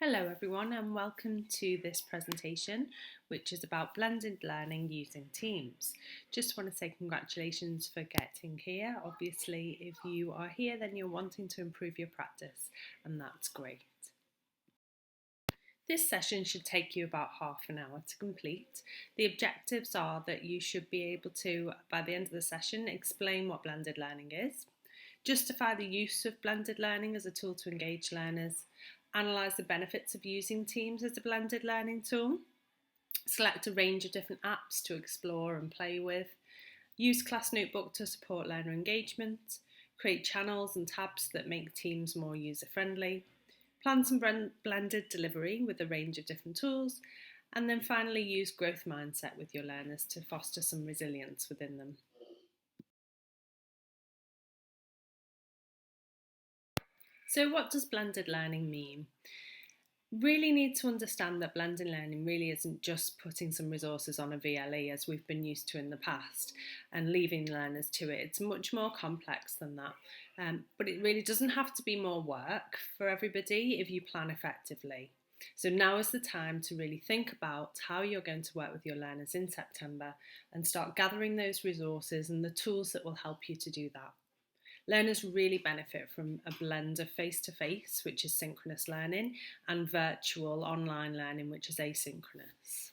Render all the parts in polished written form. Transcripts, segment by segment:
Hello everyone and welcome to this presentation which is about blended learning using Teams. Just want to say congratulations for getting here. Obviously if you are here then you're wanting to improve your practice and that's great. This session should take you about half an hour to complete. The objectives are that you should be able to, by the end of the session, explain what blended learning is, justify the use of blended learning as a tool to engage learners, analyse the benefits of using Teams as a blended learning tool, select a range of different apps to explore and play with, use Class Notebook to support learner engagement, create channels and tabs that make Teams more user-friendly, plan some blended delivery with a range of different tools, and then finally use growth mindset with your learners to foster some resilience within them. So what does blended learning mean? Really need to understand that blended learning really isn't just putting some resources on a VLE as we've been used to in the past and leaving learners to it. It's much more complex than that. But it really doesn't have to be more work for everybody if you plan effectively. So now is the time to really think about how you're going to work with your learners in September and start gathering those resources and the tools that will help you to do that. Learners really benefit from a blend of face-to-face, which is synchronous learning, and virtual online learning, which is asynchronous.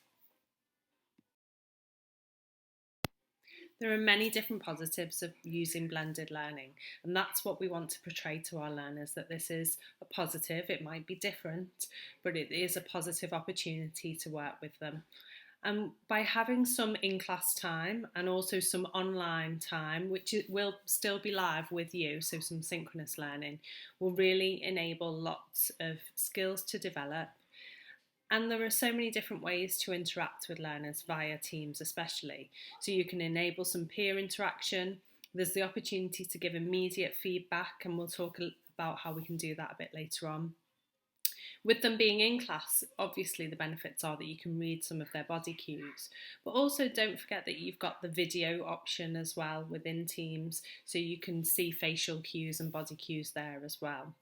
There are many different positives of using blended learning, and that's what we want to portray to our learners, that this is a positive. It might be different, but it is a positive opportunity to work with them. And by having some in-class time and also some online time, which will still be live with you, so some synchronous learning, will really enable lots of skills to develop. And there are so many different ways to interact with learners via Teams especially. So you can enable some peer interaction. There's the opportunity to give immediate feedback, and we'll talk about how we can do that a bit later on. With them being in class, obviously the benefits are that you can read some of their body cues, but also don't forget that you've got the video option as well within Teams, so you can see facial cues and body cues there as well.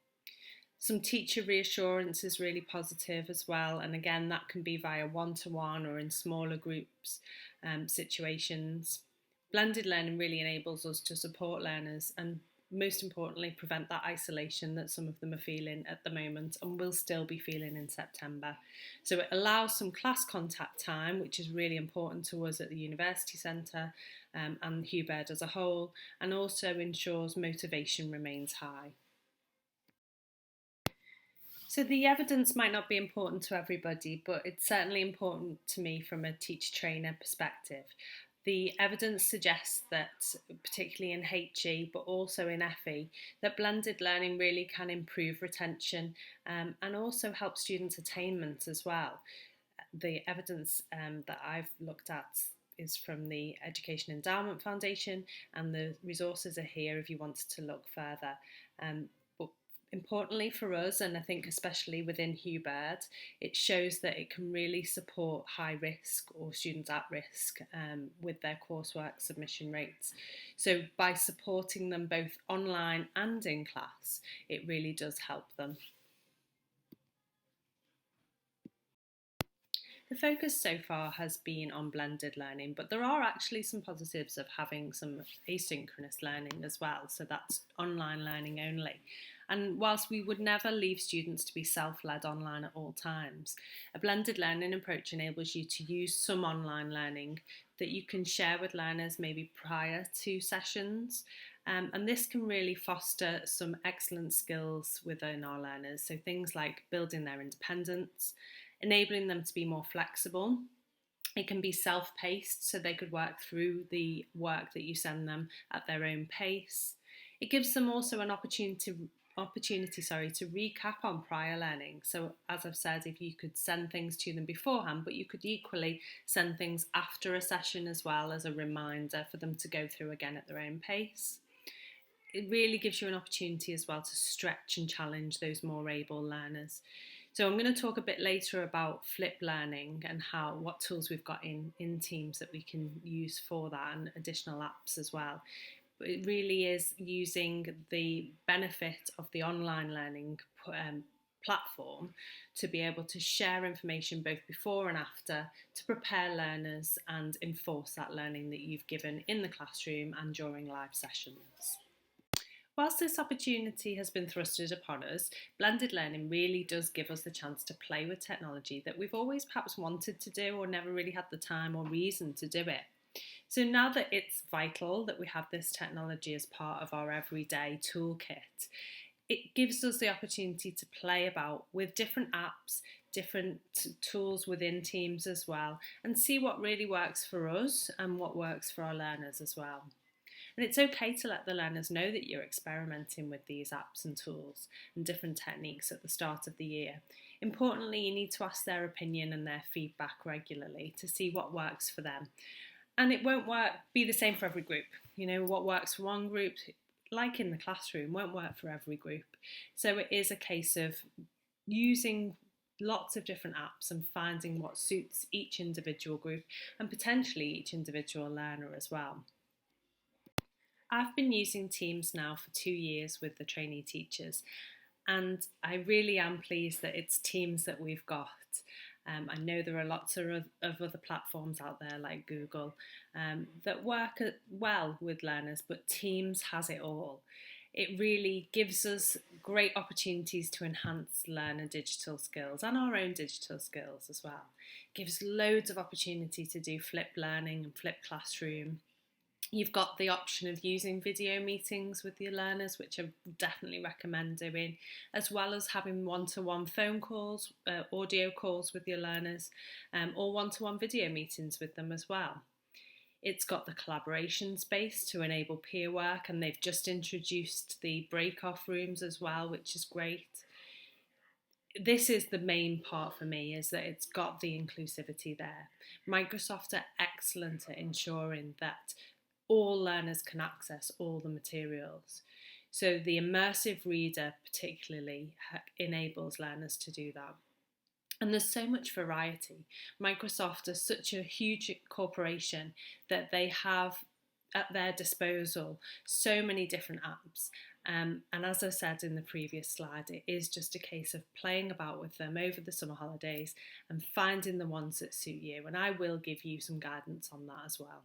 Some teacher reassurance is really positive as well, and again that can be via one-to-one or in smaller groups situations. Blended learning really enables us to support learners and most importantly prevent that isolation that some of them are feeling at the moment and will still be feeling in September. So it allows some class contact time, which is really important to us at the University Centre and Hugh Baird as a whole, and also ensures motivation remains high. So the evidence might not be important to everybody, but it's certainly important to me from a teacher trainer perspective. The evidence suggests that, particularly in HE, but also in FE, that blended learning really can improve retention and also help students' attainment as well. The evidence that I've looked at is from the Education Endowment Foundation, and the resources are here if you wanted to look further. But importantly for us, and I think especially within Hugh Baird, it shows that it can really support high risk or students at risk with their coursework submission rates. So by supporting them both online and in class, it really does help them. The focus so far has been on blended learning, but there are actually some positives of having some asynchronous learning as well, so that's online learning only. And whilst we would never leave students to be self-led online at all times, a blended learning approach enables you to use some online learning that you can share with learners maybe prior to sessions. And this can really foster some excellent skills within our learners. So things like building their independence, enabling them to be more flexible. It can be self-paced, so they could work through the work that you send them at their own pace. It gives them also an opportunity to recap on prior learning. So as I've said, if you could send things to them beforehand, but you could equally send things after a session as well as a reminder for them to go through again at their own pace. It really gives you an opportunity as well to stretch and challenge those more able learners. So I'm going to talk a bit later about flip learning and what tools we've got in Teams that we can use for that, and additional apps as well. But it really is using the benefit of the online learning platform to be able to share information both before and after to prepare learners and enforce that learning that you've given in the classroom and during live sessions. Whilst this opportunity has been thrusted upon us, blended learning really does give us the chance to play with technology that we've always perhaps wanted to do or never really had the time or reason to do it. So now that it's vital that we have this technology as part of our everyday toolkit, it gives us the opportunity to play about with different apps, different tools within Teams as well, and see what really works for us and what works for our learners as well. And it's okay to let the learners know that you're experimenting with these apps and tools and different techniques at the start of the year. Importantly, you need to ask their opinion and their feedback regularly to see what works for them. And it won't be the same for every group. You know, what works for one group, like in the classroom, won't work for every group. So it is a case of using lots of different apps and finding what suits each individual group and potentially each individual learner as well. I've been using Teams now for 2 years with the trainee teachers, and I really am pleased that it's Teams that we've got. I know there are lots of other platforms out there like Google that work well with learners, but Teams has it all. It really gives us great opportunities to enhance learner digital skills and our own digital skills as well. It gives loads of opportunity to do flipped learning and flipped classroom. You've got the option of using video meetings with your learners, which I definitely recommend doing, as well as having one-to-one phone calls, audio calls with your learners, or one-to-one video meetings with them as well. It's got the collaboration space to enable peer work, and they've just introduced the break-off rooms as well, which is great. This is the main part for me, is that it's got the inclusivity there. Microsoft are excellent at ensuring that all learners can access all the materials. So the immersive reader particularly enables learners to do that. And there's so much variety. Microsoft is such a huge corporation that they have at their disposal so many different apps. And as I said in the previous slide, it is just a case of playing about with them over the summer holidays and finding the ones that suit you. And I will give you some guidance on that as well.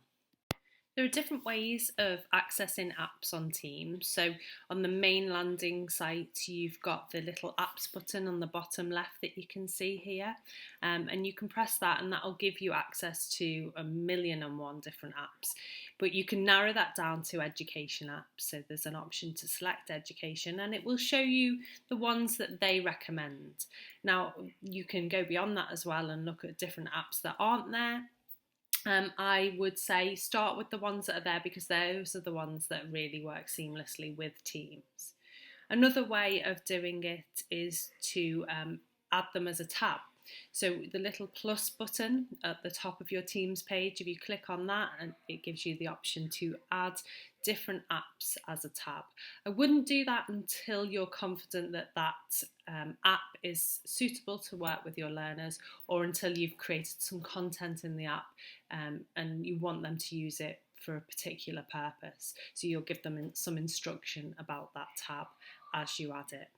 There are different ways of accessing apps on Teams. So on the main landing site, you've got the little apps button on the bottom left that you can see here. And you can press that and that'll give you access to 1,000,001 different apps. But you can narrow that down to education apps. So there's an option to select education and it will show you the ones that they recommend. Now, you can go beyond that as well and look at different apps that aren't there. I would say start with the ones that are there because those are the ones that really work seamlessly with Teams. Another way of doing it is to add them as a tab. So the little plus button at the top of your Teams page, if you click on that, and it gives you the option to add different apps as a tab. I wouldn't do that until you're confident that that app is suitable to work with your learners, or until you've created some content in the app and you want them to use it for a particular purpose. So you'll give them some instruction about that tab as you add it.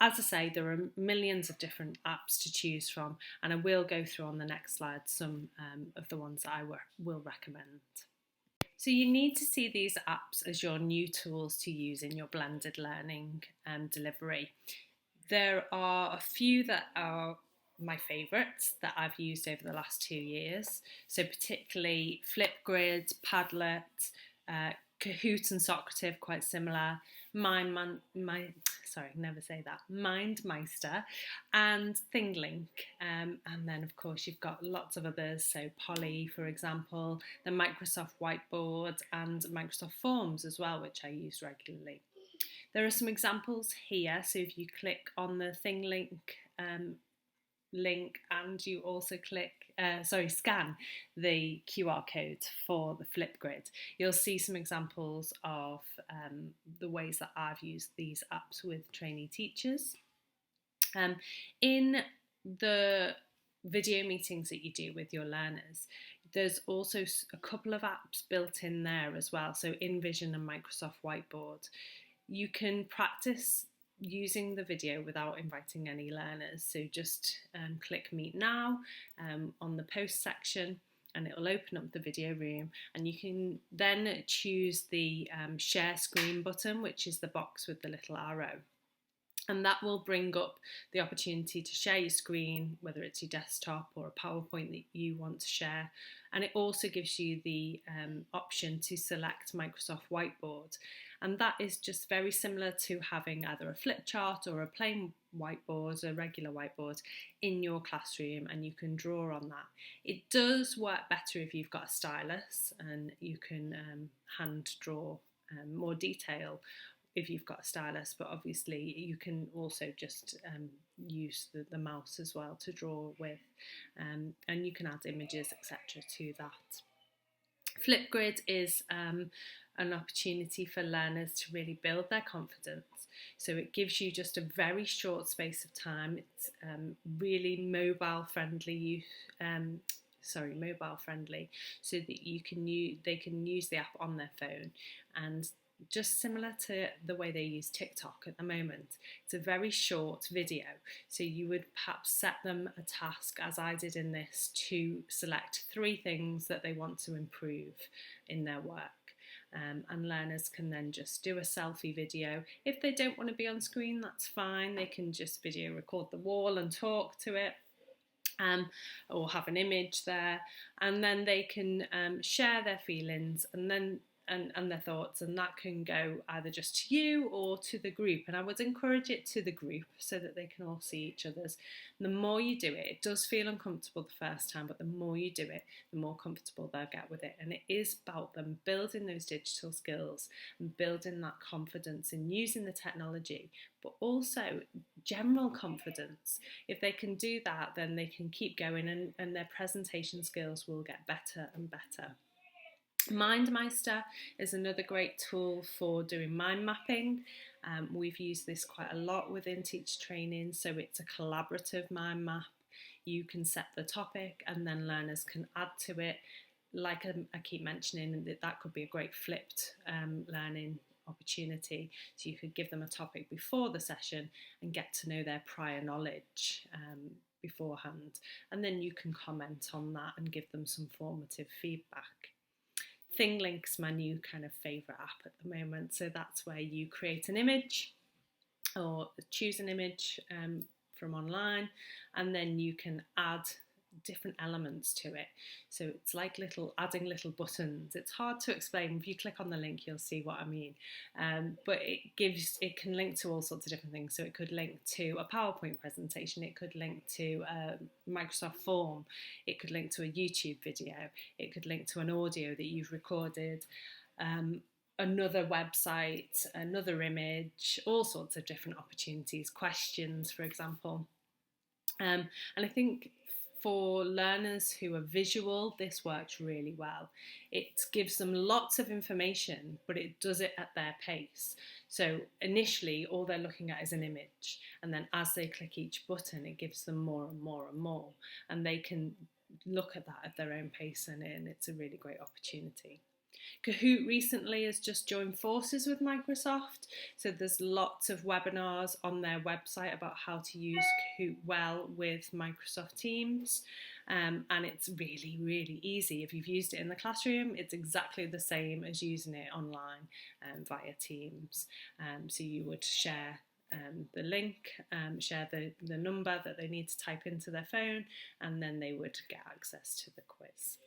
As I say, there are millions of different apps to choose from, and I will go through on the next slide some of the ones that I will recommend. So you need to see these apps as your new tools to use in your blended learning delivery. There are a few that are my favourites that I've used over the last 2 years. So particularly Flipgrid, Padlet, Kahoot and Socrative, quite similar. MindMeister and ThingLink, and then of course you've got lots of others, so Poly for example, the Microsoft Whiteboard and Microsoft Forms as well, which I use regularly. There are some examples here, so if you click on the ThingLink link and you also scan the QR code for the Flipgrid, you'll see some examples of the ways that I've used these apps with trainee teachers. In the video meetings that you do with your learners, there's also a couple of apps built in there as well, so InVision and Microsoft Whiteboard. You can practice using the video without inviting any learners. So just click Meet Now on the post section, and it will open up the video room, and you can then choose the share screen button, which is the box with the little arrow. And that will bring up the opportunity to share your screen, whether it's your desktop or a PowerPoint that you want to share. And it also gives you the option to select Microsoft Whiteboard. And that is just very similar to having either a flip chart or a plain whiteboard, a regular whiteboard in your classroom, and you can draw on that. It does work better if you've got a stylus, and you can hand draw more detail if you've got a stylus, but obviously you can also just use the mouse as well to draw with, and you can add images, etc. to that. Flipgrid is an opportunity for learners to really build their confidence. So it gives you just a very short space of time. It's really mobile friendly, so that they can use the app on their phone, and just similar to the way they use TikTok at the moment. It's a very short video, so you would perhaps set them a task, as I did in this, to select 3 things that they want to improve in their work. And learners can then just do a selfie video. If they don't want to be on screen, that's fine. They can just video record the wall and talk to it. Or have an image there, and then they can share their feelings and their thoughts, and that can go either just to you or to the group. And I would encourage it to the group so that they can all see each other's. And the more you do it, it does feel uncomfortable the first time, but the more you do it, the more comfortable they'll get with it. And it is about them building those digital skills and building that confidence in using the technology, but also general confidence. If they can do that, then they can keep going, and their presentation skills will get better and better. MindMeister is another great tool for doing mind mapping. We've used this quite a lot within teacher training, so it's a collaborative mind map. You can set the topic and then learners can add to it. Like I keep mentioning, that could be a great flipped learning opportunity. So you could give them a topic before the session and get to know their prior knowledge beforehand, and then you can comment on that and give them some formative feedback. ThingLink's my new kind of favourite app at the moment. So that's where you create an image or choose an image from online, and then you can add different elements to it. So it's like adding little buttons. It's hard to explain. If you click on the link, you'll see what I mean. But it can link to all sorts of different things. So it could link to a PowerPoint presentation. It could link to a Microsoft form. It could link to a YouTube video. It could link to an audio that you've recorded. Another website, another image, all sorts of different opportunities, questions, for example. And I think for learners who are visual, this works really well. It gives them lots of information, but it does it at their pace. So initially, all they're looking at is an image, and then as they click each button, it gives them more and more and more, and they can look at that at their own pace, and it's a really great opportunity. Kahoot recently has just joined forces with Microsoft, so there's lots of webinars on their website about how to use Kahoot well with Microsoft Teams, and it's really, really easy. If you've used it in the classroom, it's exactly the same as using it online via Teams. So you would share the link, share the number that they need to type into their phone, and then they would get access to the quiz.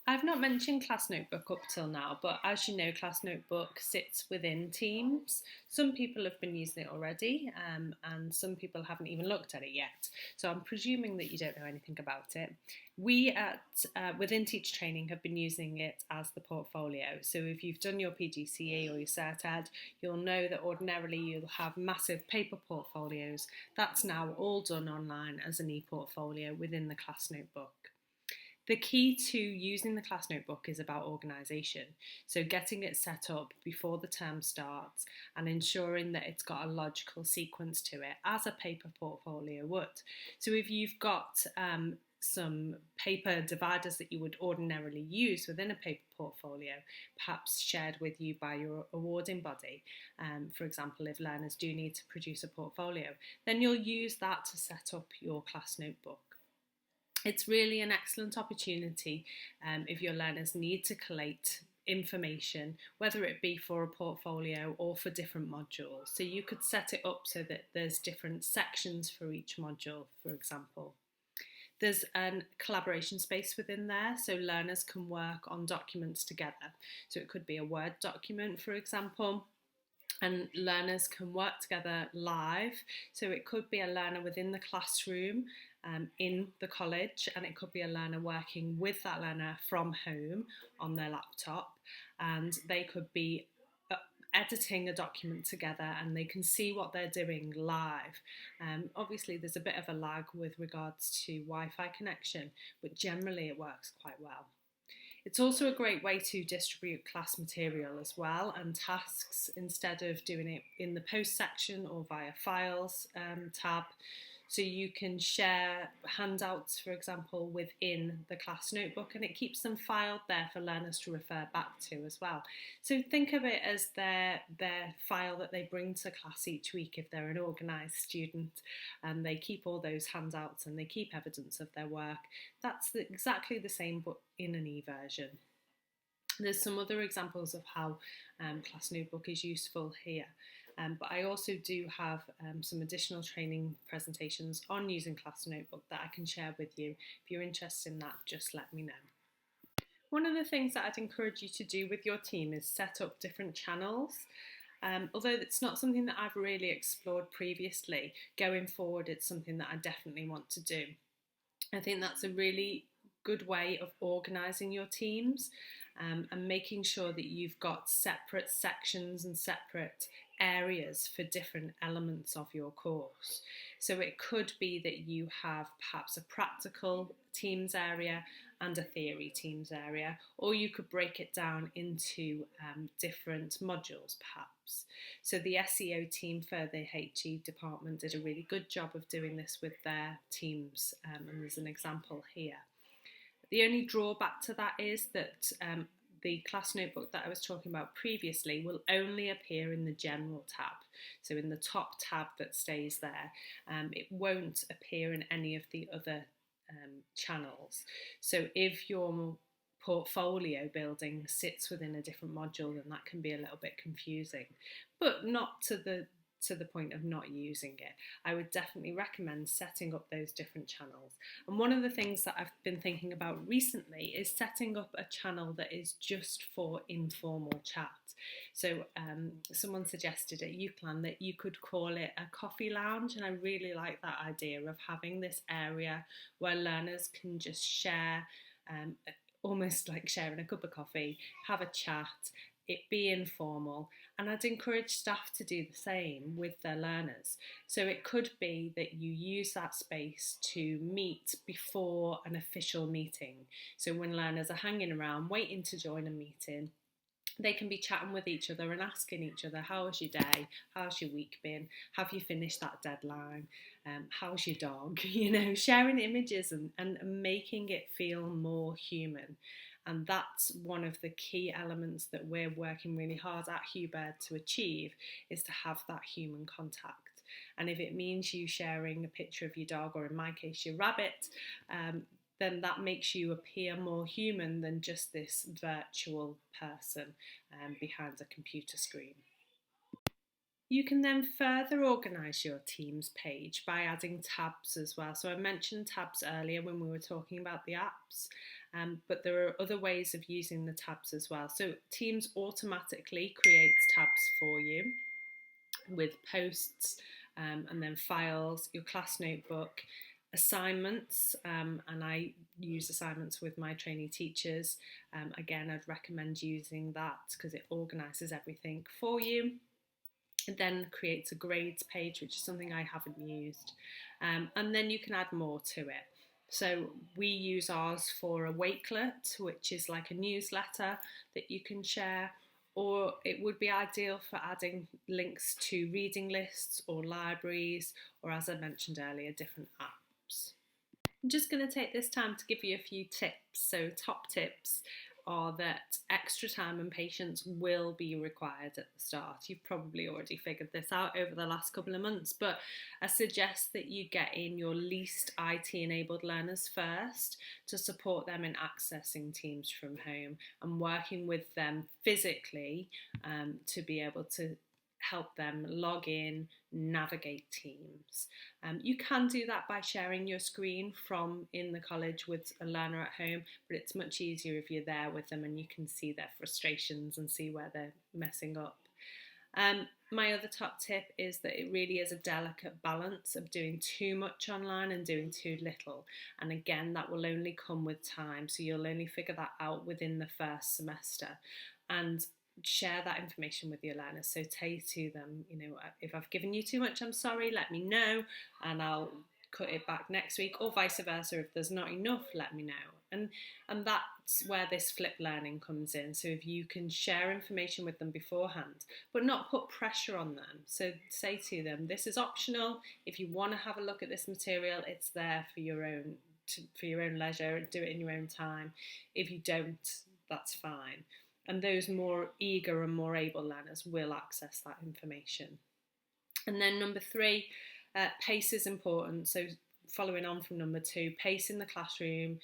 I've not mentioned Class Notebook up till now, but as you know, Class Notebook sits within Teams. Some people have been using it already, and some people haven't even looked at it yet. So I'm presuming that you don't know anything about it. We within Teacher Training have been using it as the portfolio. So if you've done your PGCE or your Cert Ed, you'll know that ordinarily you'll have massive paper portfolios. That's now all done online as an e-portfolio within the Class Notebook. The key to using the Class Notebook is about organisation, so getting it set up before the term starts and ensuring that it's got a logical sequence to it, as a paper portfolio would. So if you've got some paper dividers that you would ordinarily use within a paper portfolio, perhaps shared with you by your awarding body. For example, if learners do need to produce a portfolio, then you'll use that to set up your class notebook. It's really an excellent opportunity if your learners need to collate information, whether it be for a portfolio or for different modules. So you could set it up so that there's different sections for each module, for example. There's a collaboration space within there, so learners can work on documents together. So it could be a Word document, for example, and learners can work together live. So it could be a learner within the classroom in the college, and it could be a learner working with that learner from home on their laptop, and they could be editing a document together and they can see what they're doing live. Obviously there's a bit of a lag with regards to Wi-Fi connection, but generally it works quite well. It's also a great way to distribute class material as well and tasks, instead of doing it in the post section or via files tab. So you can share handouts, for example, within the class notebook, and it keeps them filed there for learners to refer back to as well. So think of it as their file that they bring to class each week if they're an organised student, and they keep all those handouts and they keep evidence of their work. That's exactly the same but in an e-version. There's some other examples of how class notebook is useful here. But I also do have some additional training presentations on using Class Notebook that I can share with you. If you're interested in that, just let me know. One of the things that I'd encourage you to do with your team is set up different channels. Although it's not something that I've really explored previously, going forward it's something that I definitely want to do. I think that's a really good way of organising your teams and making sure that you've got separate sections and separate areas for different elements of your course. So it could be that you have perhaps a practical teams area and a theory teams area, or you could break it down into different modules perhaps. So the SEO team for the HE department did a really good job of doing this with their teams, and there's an example here. The only drawback to that is that the class notebook that I was talking about previously will only appear in the general tab. So in the top tab that stays there, it won't appear in any of the other channels. So if your portfolio building sits within a different module, then that can be a little bit confusing, but not to the point of not using it. I would definitely recommend setting up those different channels. And one of the things that I've been thinking about recently is setting up a channel that is just for informal chat. So someone suggested at UCLan that you could call it a coffee lounge, and I really like that idea of having this area where learners can just share, almost like sharing a cup of coffee, have a chat, it be informal, and I'd encourage staff to do the same with their learners. So it could be that you use that space to meet before an official meeting. So when learners are hanging around waiting to join a meeting, they can be chatting with each other and asking each other, how's your day? How's your week been? Have you finished that deadline? How's your dog? You know, sharing images and making it feel more human. And that's one of the key elements that we're working really hard at Hubert to achieve, is to have that human contact. And if it means you sharing a picture of your dog, or in my case, your rabbit, then that makes you appear more human than just this virtual person behind a computer screen. You can then further organise your Teams page by adding tabs as well. So I mentioned tabs earlier when we were talking about the apps, but there are other ways of using the tabs as well. So Teams automatically creates tabs for you with posts and then files, your class notebook, assignments, and I use assignments with my trainee teachers. Again, I'd recommend using that because it organises everything for you. It then creates a grades page, which is something I haven't used, and then you can add more to it. So we use ours for a Wakelet, which is like a newsletter that you can share, or it would be ideal for adding links to reading lists or libraries, or as I mentioned earlier, different apps. I'm just going to take this time to give you a few tips. So top tips are that extra time and patience will be required at the start. You've probably already figured this out over the last couple of months, but I suggest that you get in your least IT enabled learners first to support them in accessing Teams from home and working with them physically to be able to help them log in, navigate Teams. You can do that by sharing your screen from in the college with a learner at home, but it's much easier if you're there with them and you can see their frustrations and see where they're messing up. My other top tip is that it really is a delicate balance of doing too much online and doing too little. And again, that will only come with time. So you'll only figure that out within the first semester. And share that information with your learners. So say to them, if I've given you too much, I'm sorry, let me know, and I'll cut it back next week, or vice versa. If there's not enough, let me know. And that's where this flip learning comes in. So if you can share information with them beforehand, but not put pressure on them. So say to them, this is optional. If you want to have a look at this material, it's there for your own leisure. Do it in your own time. If you don't, that's fine. And those more eager and more able learners will access that information. And then number 3, pace is important. So following on from number 2, pace in the classroom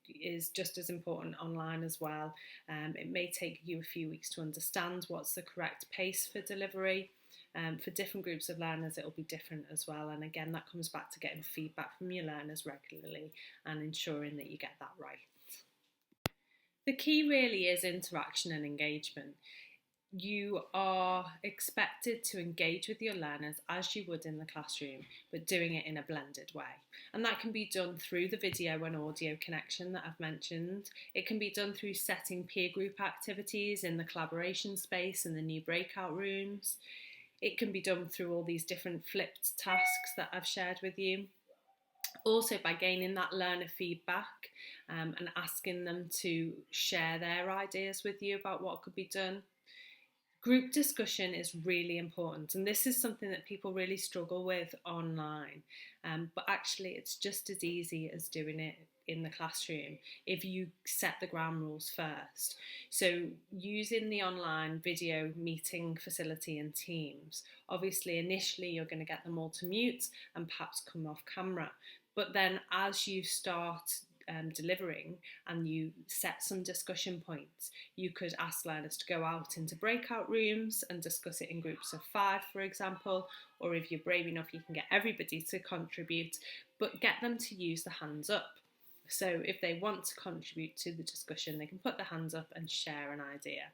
is just as important online as well. It may take you a few weeks to understand what's the correct pace for delivery. For different groups of learners, it'll be different as well. And again, that comes back to getting feedback from your learners regularly and ensuring that you get that right. The key really is interaction and engagement. You are expected to engage with your learners as you would in the classroom, but doing it in a blended way. And that can be done through the video and audio connection that I've mentioned. It can be done through setting peer group activities in the collaboration space and the new breakout rooms. It can be done through all these different flipped tasks that I've shared with you. Also by gaining that learner feedback and asking them to share their ideas with you about what could be done. Group discussion is really important, and this is something that people really struggle with online, but actually it's just as easy as doing it in the classroom if you set the ground rules first. So using the online video meeting facility in Teams, obviously initially you're going to get them all to mute and perhaps come off camera, but then as you start delivering and you set some discussion points, you could ask learners to go out into breakout rooms and discuss it in groups of 5, for example, or if you're brave enough, you can get everybody to contribute, but get them to use the hands up. So if they want to contribute to the discussion, they can put their hands up and share an idea.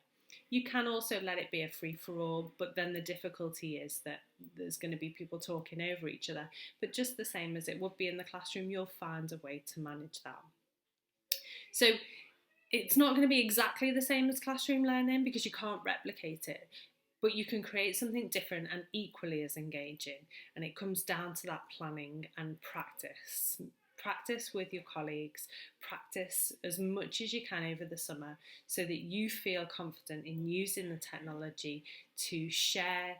You can also let it be a free-for-all, but then the difficulty is that there's going to be people talking over each other. But just the same as it would be in the classroom, you'll find a way to manage that. So it's not going to be exactly the same as classroom learning because you can't replicate it, but you can create something different and equally as engaging. And it comes down to that planning and practice. Practice with your colleagues, practice as much as you can over the summer so that you feel confident in using the technology to share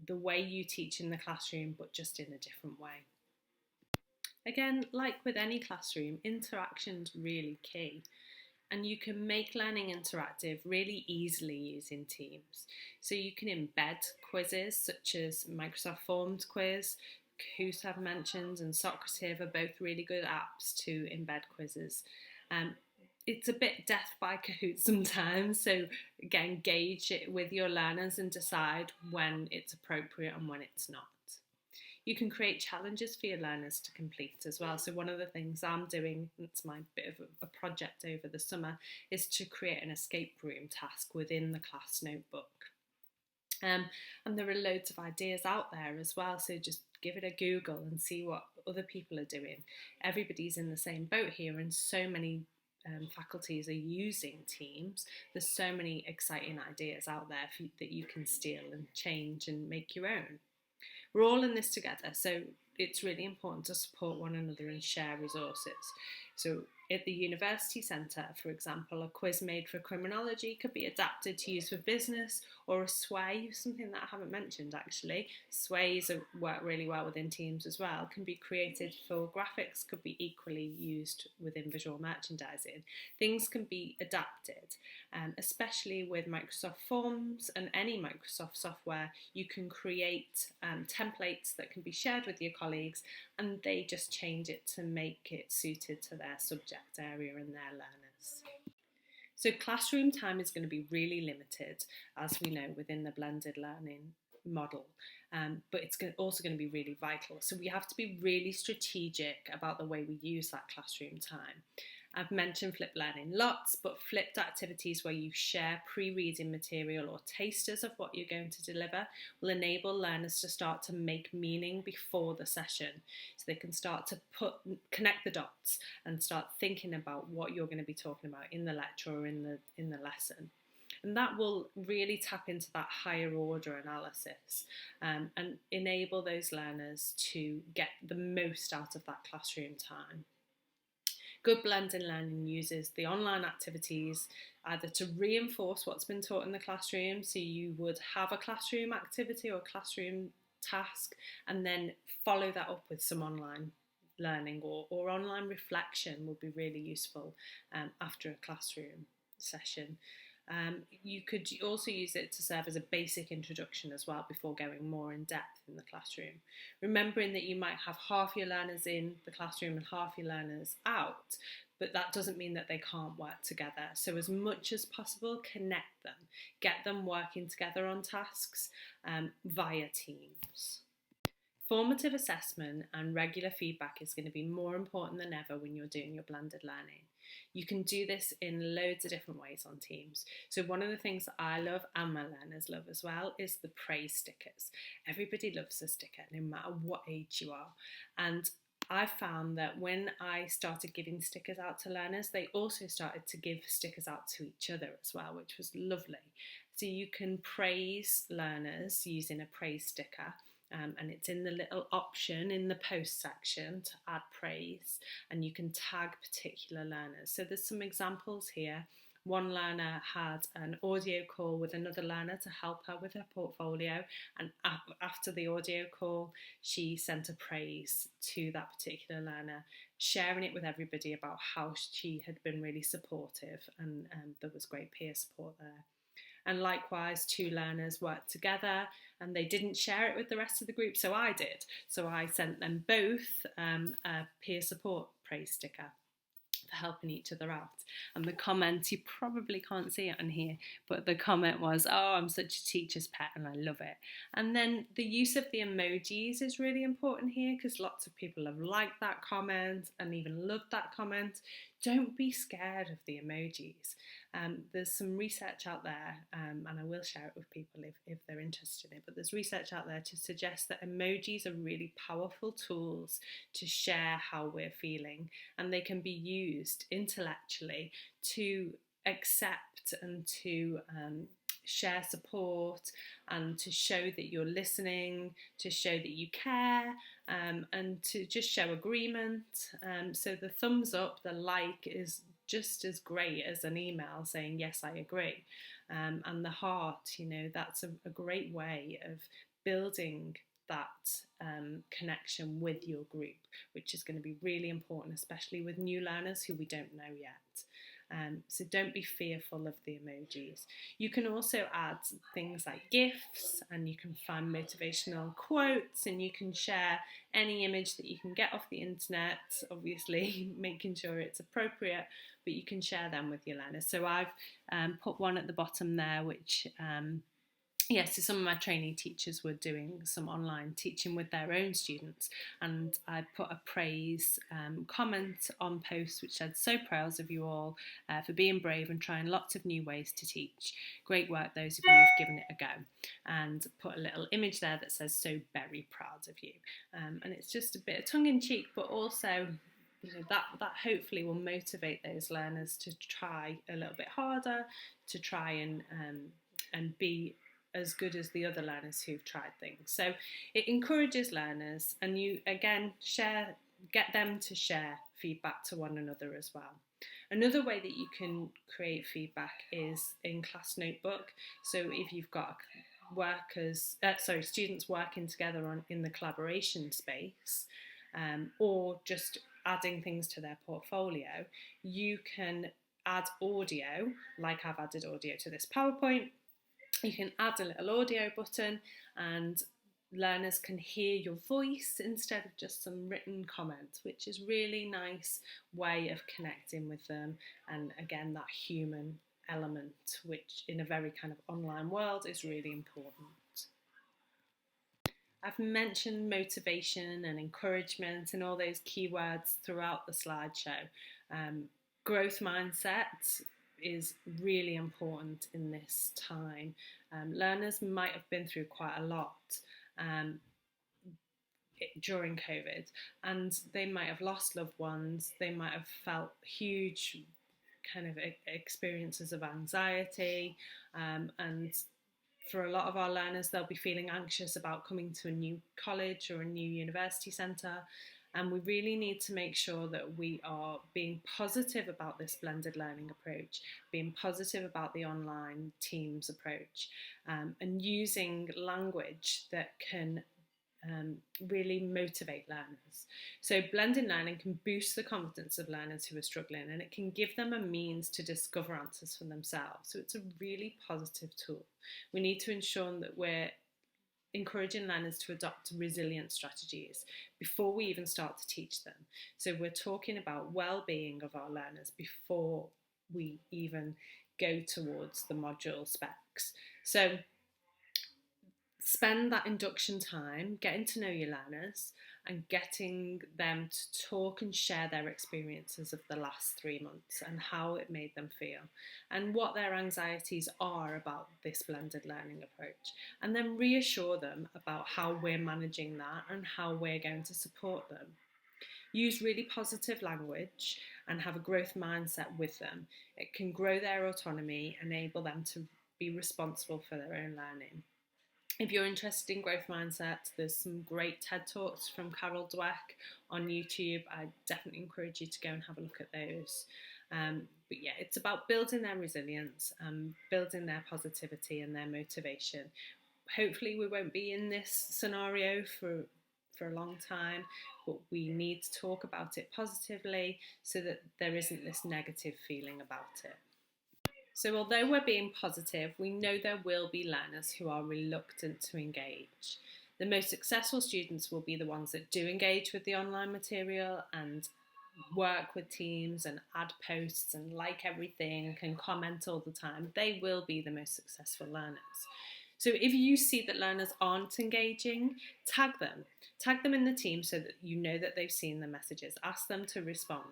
the way you teach in the classroom, but just in a different way. Again, like with any classroom, interaction's really key. And you can make learning interactive really easily using Teams. So you can embed quizzes such as Microsoft Forms quiz, Kahoot I've mentioned, and Socrative are both really good apps to embed quizzes. It's a bit death by Kahoot sometimes, so again, engage it with your learners and decide when it's appropriate and when it's not. You can create challenges for your learners to complete as well. So one of the things I'm doing, it's my bit of a project over the summer, is to create an escape room task within the class notebook. And there are loads of ideas out there as well, so just give it a Google and see what other people are doing. Everybody's in the same boat here, and so many faculties are using Teams. There's so many exciting ideas out there that you can steal and change and make your own. We're all in this together, so it's really important to support one another and share resources. So At the University Centre, for example, a quiz made for criminology could be adapted to use for business, or a sway, something that I haven't mentioned actually. Sways work really well within Teams as well, can be created for graphics, could be equally used within visual merchandising. Things can be adapted, especially with Microsoft Forms and any Microsoft software. You can create templates that can be shared with your colleagues, and they just change it to make it suited to their subject area and their learners. So classroom time is going to be really limited, as we know, within the blended learning model, but it's also going to be really vital. So we have to be really strategic about the way we use that classroom time. I've mentioned flipped learning lots, but flipped activities where you share pre-reading material or tasters of what you're going to deliver will enable learners to start to make meaning before the session. So they can start to connect the dots and start thinking about what you're going to be talking about in the lecture or in the lesson. And that will really tap into that higher order analysis, and enable those learners to get the most out of that classroom time. Good blended learning uses the online activities either to reinforce what's been taught in the classroom, so you would have a classroom activity or a classroom task and then follow that up with some online learning, or online reflection would be really useful after a classroom session. You could also use it to serve as a basic introduction as well before going more in depth in the classroom. Remembering that you might have half your learners in the classroom and half your learners out, but that doesn't mean that they can't work together. So as much as possible, connect them, get them working together on tasks via Teams. Formative assessment and regular feedback is going to be more important than ever when you're doing your blended learning. You can do this in loads of different ways on Teams. So one of the things that I love and my learners love as well is the praise stickers. Everybody loves a sticker, no matter what age you are. And I found that when I started giving stickers out to learners, they also started to give stickers out to each other as well, which was lovely. So you can praise learners using a praise sticker. And it's in the little option in the post section to add praise, and you can tag particular learners. So there's some examples here. One learner had an audio call with another learner to help her with her portfolio, and after the audio call she sent a praise to that particular learner, sharing it with everybody about how she had been really supportive, and there was great peer support there. And likewise, two learners worked together and they didn't share it with the rest of the group, so I did. So I sent them both a peer support praise sticker for helping each other out. And the comment, you probably can't see it on here, but the comment was, "Oh, I'm such a teacher's pet and I love it." And then the use of the emojis is really important here, because lots of people have liked that comment and even loved that comment. Don't be scared of the emojis. There's some research out there, and I will share it with people if they're interested in it, but there's research out there to suggest that emojis are really powerful tools to share how we're feeling, and they can be used intellectually to accept and to share support, and to show that you're listening, to show that you care, and to just show agreement. So the thumbs up, the like, is just as great as an email saying, "Yes, I agree." And the heart, that's a great way of building that connection with your group, which is going to be really important, especially with new learners who we don't know yet. So don't be fearful of the emojis. You can also add things like GIFs, and you can find motivational quotes, and you can share any image that you can get off the internet, obviously making sure it's appropriate, but you can share them with your learners. So I've put one at the bottom there, which so some of my trainee teachers were doing some online teaching with their own students, and I put a praise comment on posts which said, "So proud of you all for being brave and trying lots of new ways to teach. Great work, those of you who've given it a go." And put a little image there that says, "So very proud of you." And it's just a bit of tongue-in-cheek, but also that hopefully will motivate those learners to try a little bit harder, to try and be as good as the other learners who've tried things. So it encourages learners, and you again share get them to share feedback to one another as well. Another way that you can create feedback is in class notebook. So if you've got students working together in the collaboration space, or just adding things to their portfolio, you can add audio, like I've added audio to this PowerPoint. You can add a little audio button and learners can hear your voice instead of just some written comments, which is really nice way of connecting with them. And again, that human element, which in a very kind of online world is really important. I've mentioned motivation and encouragement and all those keywords throughout the slideshow. Growth mindset is really important in this time. Learners might have been through quite a lot during COVID, and they might have lost loved ones, they might have felt huge kind of experiences of anxiety, and for a lot of our learners, they'll be feeling anxious about coming to a new college or a new university centre. And we really need to make sure that we are being positive about this blended learning approach, being positive about the online Teams approach, and using language that can really motivate learners. So blended learning can boost the confidence of learners who are struggling, and it can give them a means to discover answers for themselves. So it's a really positive tool. We need to ensure that we're encouraging learners to adopt resilient strategies before we even start to teach them. So we're talking about well-being of our learners before we even go towards the module specs. So spend that induction time getting to know your learners and getting them to talk and share their experiences of the last 3 months and how it made them feel and what their anxieties are about this blended learning approach, and then reassure them about how we're managing that and how we're going to support them. Use really positive language and have a growth mindset with them. It can grow their autonomy, enable them to be responsible for their own learning. If you're interested in growth mindset, there's some great TED Talks from Carol Dweck on YouTube. I definitely encourage you to go and have a look at those. But yeah, it's about building their resilience, building their positivity and their motivation. Hopefully we won't be in this scenario for a long time, but we need to talk about it positively so that there isn't this negative feeling about it. So although we're being positive, we know there will be learners who are reluctant to engage. The most successful students will be the ones that do engage with the online material and work with teams and add posts and like everything and comment all the time. They will be the most successful learners. So if you see that learners aren't engaging, tag them. Tag them in the team so that you know that they've seen the messages. Ask them to respond.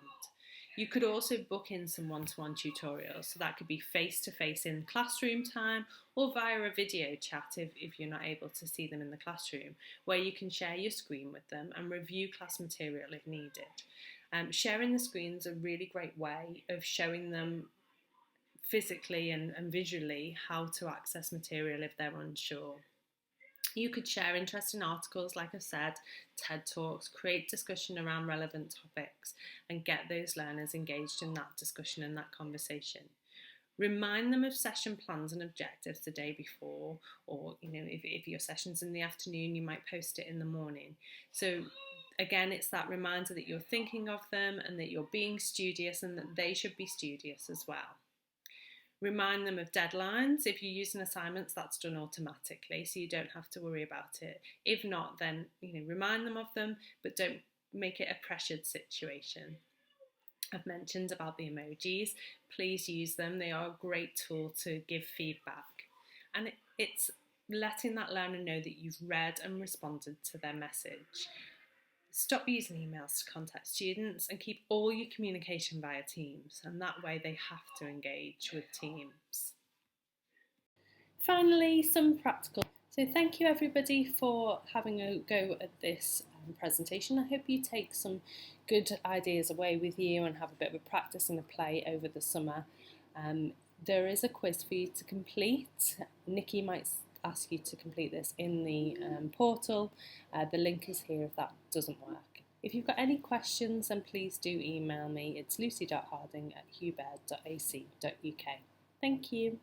You could also book in some one-to-one tutorials, so that could be face-to-face in classroom time or via a video chat if you're not able to see them in the classroom, where you can share your screen with them and review class material if needed. Sharing the screen is a really great way of showing them physically and visually how to access material if they're unsure. You could share interesting articles, like I said, TED Talks, create discussion around relevant topics and get those learners engaged in that discussion and that conversation. Remind them of session plans and objectives the day before, or if your session's in the afternoon, you might post it in the morning. So again, it's that reminder that you're thinking of them and that you're being studious and that they should be studious as well. Remind them of deadlines. If you're using assignments, that's done automatically, so you don't have to worry about it. If not, then remind them of them, but don't make it a pressured situation. I've mentioned about the emojis. Please use them. They are a great tool to give feedback. And it's letting that learner know that you've read and responded to their message. Stop using emails to contact students and keep all your communication via Teams, and that way they have to engage with Teams. Finally, some practical. So thank you everybody for having a go at this presentation. I hope you take some good ideas away with you and have a bit of a practice and a play over the summer. There is a quiz for you to complete. Nikki might ask you to complete this in the portal. The link is here if that doesn't work. If you've got any questions, then please do email me. It's lucy.harding@hubaird.ac.uk. Thank you.